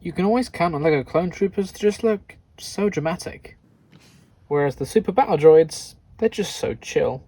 You can always count on LEGO Clone Troopers to just look so dramatic. Whereas the Super Battle Droids, they're just so chill.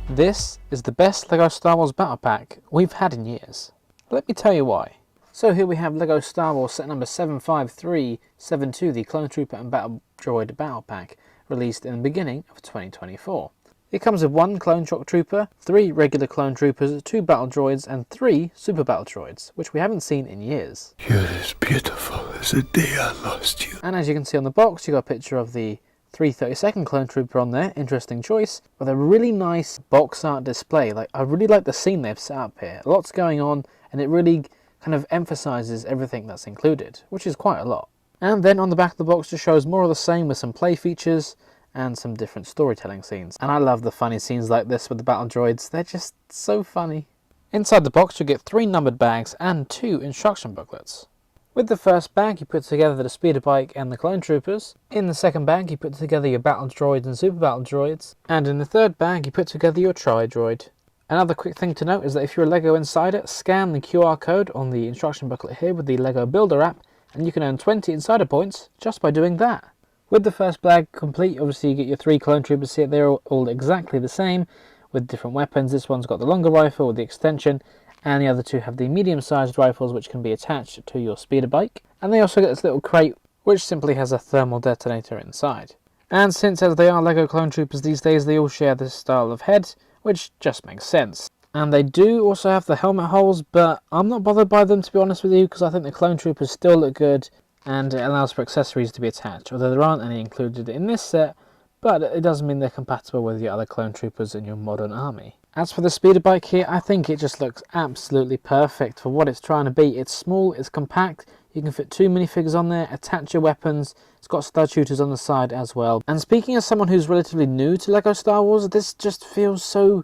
This is the best LEGO Star Wars Battle Pack we've had in years. Let me tell you why. So here we have LEGO Star Wars set number 75372, the Clone Trooper and Battle Droid Battle Pack, released in the beginning of 2024. It comes with 1 Clone Shock Trooper, 3 regular Clone Troopers, 2 Battle Droids and 3 Super Battle Droids, which we haven't seen in years. You're as beautiful as the day I lost you. And as you can see on the box, you got a picture of the 332nd Clone Trooper on there, interesting choice, with a really nice box art display. I really like the scene they've set up here. Lots going on, and it really kind of emphasises everything that's included, which is quite a lot. And then on the back of the box just shows more of the same with some play features and some different storytelling scenes. And I love the funny scenes like this with the battle droids, they're just so funny. Inside the box you get 3 numbered bags and 2 instruction booklets. With the first bag you put together the speeder bike and the clone troopers. In the second bag you put together your battle droids and super battle droids. And in the third bag you put together your tri-droid. Another quick thing to note is that if you're a LEGO Insider, scan the QR code on the instruction booklet here with the LEGO Builder app and you can earn 20 Insider points just by doing that. With the first bag complete, obviously you get your 3 clone troopers here. They're all exactly the same with different weapons. This one's got the longer rifle with the extension, and the other 2 have the medium-sized rifles which can be attached to your speeder bike. And they also get this little crate which simply has a thermal detonator inside. And since as they are LEGO Clone Troopers these days, they all share this style of head, which just makes sense. And they do also have the helmet holes, but I'm not bothered by them to be honest with you, because I think the Clone Troopers still look good. And it allows for accessories to be attached, although there aren't any included in this set, but it doesn't mean they're compatible with your other clone troopers in your modern army. As for the speeder bike here, I think it just looks absolutely perfect for what it's trying to be. It's small, it's compact, you can fit 2 minifigures on there, attach your weapons, it's got stud shooters on the side as well. And speaking as someone who's relatively new to LEGO Star Wars, this just feels so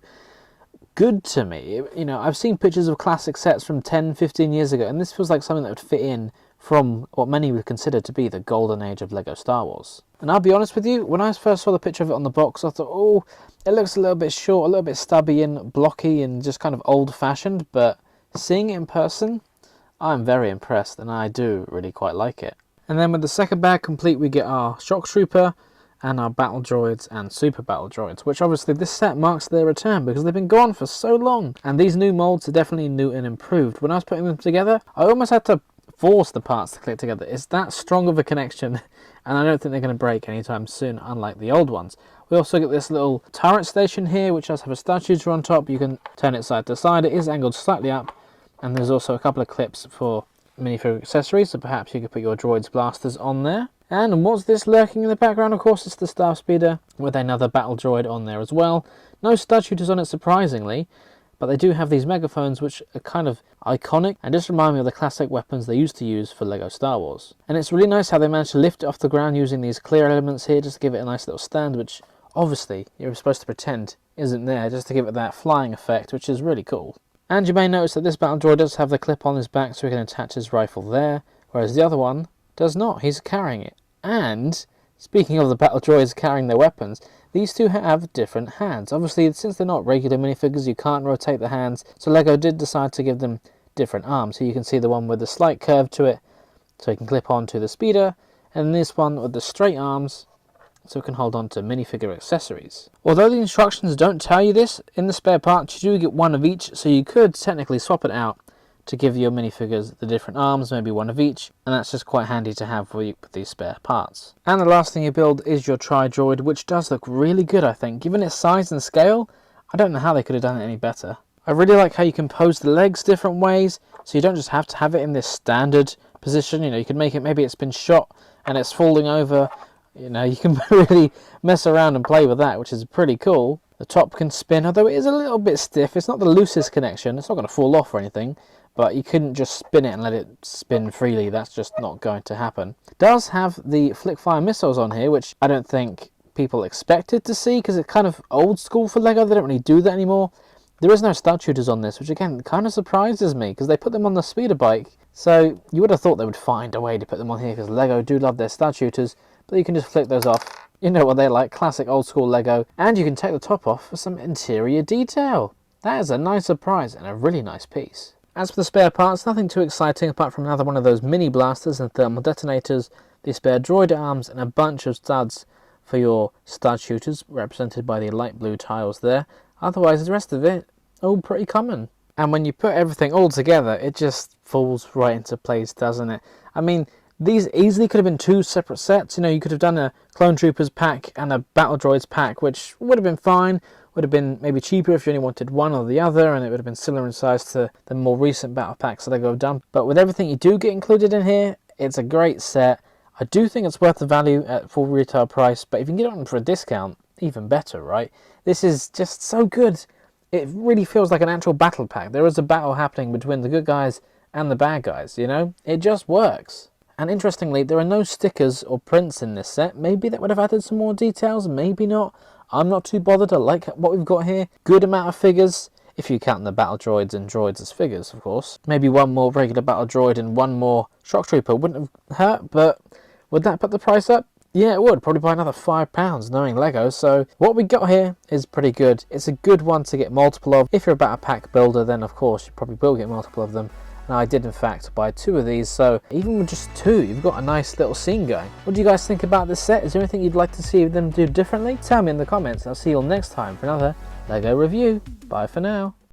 good to me. You know, I've seen pictures of classic sets from 10-15 years ago, and this feels like something that would fit in from what many would consider to be the golden age of LEGO Star Wars. And I'll be honest with you, when I first saw the picture of it on the box, I thought, oh, it looks a little bit short, a little bit stubby and blocky and just kind of old-fashioned, but seeing it in person, I'm very impressed and I do really quite like it. And then with the second bag complete, we get our Shock Trooper and our Battle Droids and Super Battle Droids, which obviously this set marks their return because they've been gone for so long. And these new molds are definitely new and improved. When I was putting them together, I almost had to force the parts to click together. It's that strong of a connection, and I don't think they're going to break anytime soon, unlike the old ones. We also get this little turret station here, which does have a stud shooter on top. You can turn it side to side. It is angled slightly up, and there's also a couple of clips for minifigure accessories, so perhaps you could put your droids blasters on there. And what's this lurking in the background? Of course, it's the Star Speeder with another battle droid on there as well. No stud shooters on it, surprisingly, but they do have these megaphones which are kind of iconic and just remind me of the classic weapons they used to use for LEGO Star Wars. And it's really nice how they managed to lift it off the ground using these clear elements here just to give it a nice little stand, which obviously you're supposed to pretend isn't there, just to give it that flying effect, which is really cool. And you may notice that this battle droid does have the clip on his back so he can attach his rifle there, whereas the other one does not. He's carrying it. And speaking of the battle droids carrying their weapons, these 2 have different hands. Obviously, since they're not regular minifigures, you can't rotate the hands, so LEGO did decide to give them different arms. So you can see the one with the slight curve to it, so you can clip onto the speeder, and this one with the straight arms, so it can hold on to minifigure accessories. Although the instructions don't tell you this, in the spare parts you do get 1 of each, so you could technically swap it out to give your minifigures the different arms, maybe 1 of each, and that's just quite handy to have with these spare parts. And the last thing you build is your tri-droid, which does look really good, I think. Given its size and scale, I don't know how they could have done it any better. I really like how you can pose the legs different ways, so you don't just have to have it in this standard position. You know, you can make it, maybe it's been shot and it's falling over. You know, you can really mess around and play with that, which is pretty cool. The top can spin, although it is a little bit stiff. It's not the loosest connection. It's not going to fall off or anything. But you couldn't just spin it and let it spin freely. That's just not going to happen. It does have the flick-fire missiles on here, which I don't think people expected to see, because it's kind of old school for LEGO. They don't really do that anymore. There is no stud shooters on this, which again kind of surprises me, because they put them on the speeder bike. So you would have thought they would find a way to put them on here, because LEGO do love their stud shooters. But you can just flick those off. You know what they're like, classic old school LEGO. And you can take the top off for some interior detail. That is a nice surprise and a really nice piece. As for the spare parts, nothing too exciting apart from another one of those mini blasters and thermal detonators, the spare droid arms, and a bunch of studs for your stud shooters, represented by the light blue tiles there. Otherwise, the rest of it, all pretty common. And when you put everything all together, it just falls right into place, doesn't it? I mean, these easily could have been 2 separate sets. You know, you could have done a Clone Troopers pack and a Battle Droids pack, which would have been fine. Would have been maybe cheaper if you only wanted one or the other, and it would have been similar in size to the more recent battle packs that I've done. But with everything you do get included in here, it's a great set. I do think it's worth the value at full retail price, but if you can get it on for a discount, even better, right? This is just so good. It really feels like an actual battle pack. There is a battle happening between the good guys and the bad guys, you know? It just works. And interestingly, there are no stickers or prints in this set. Maybe that would have added some more details, maybe not. I'm not too bothered. I like what we've got here. Good amount of figures, if you count the battle droids and droids as figures, of course. Maybe one more regular battle droid and one more shock trooper wouldn't have hurt, but would that put the price up? Yeah, it would. Probably by another £5, knowing Lego. So what we got here is pretty good. It's a good one to get multiple of. If you're a battle pack builder, then of course you probably will get multiple of them. And I did in fact buy 2 of these, so even with just 2, you've got a nice little scene going. What do you guys think about this set? Is there anything you'd like to see them do differently? Tell me in the comments. I'll see you all next time for another LEGO review. Bye for now.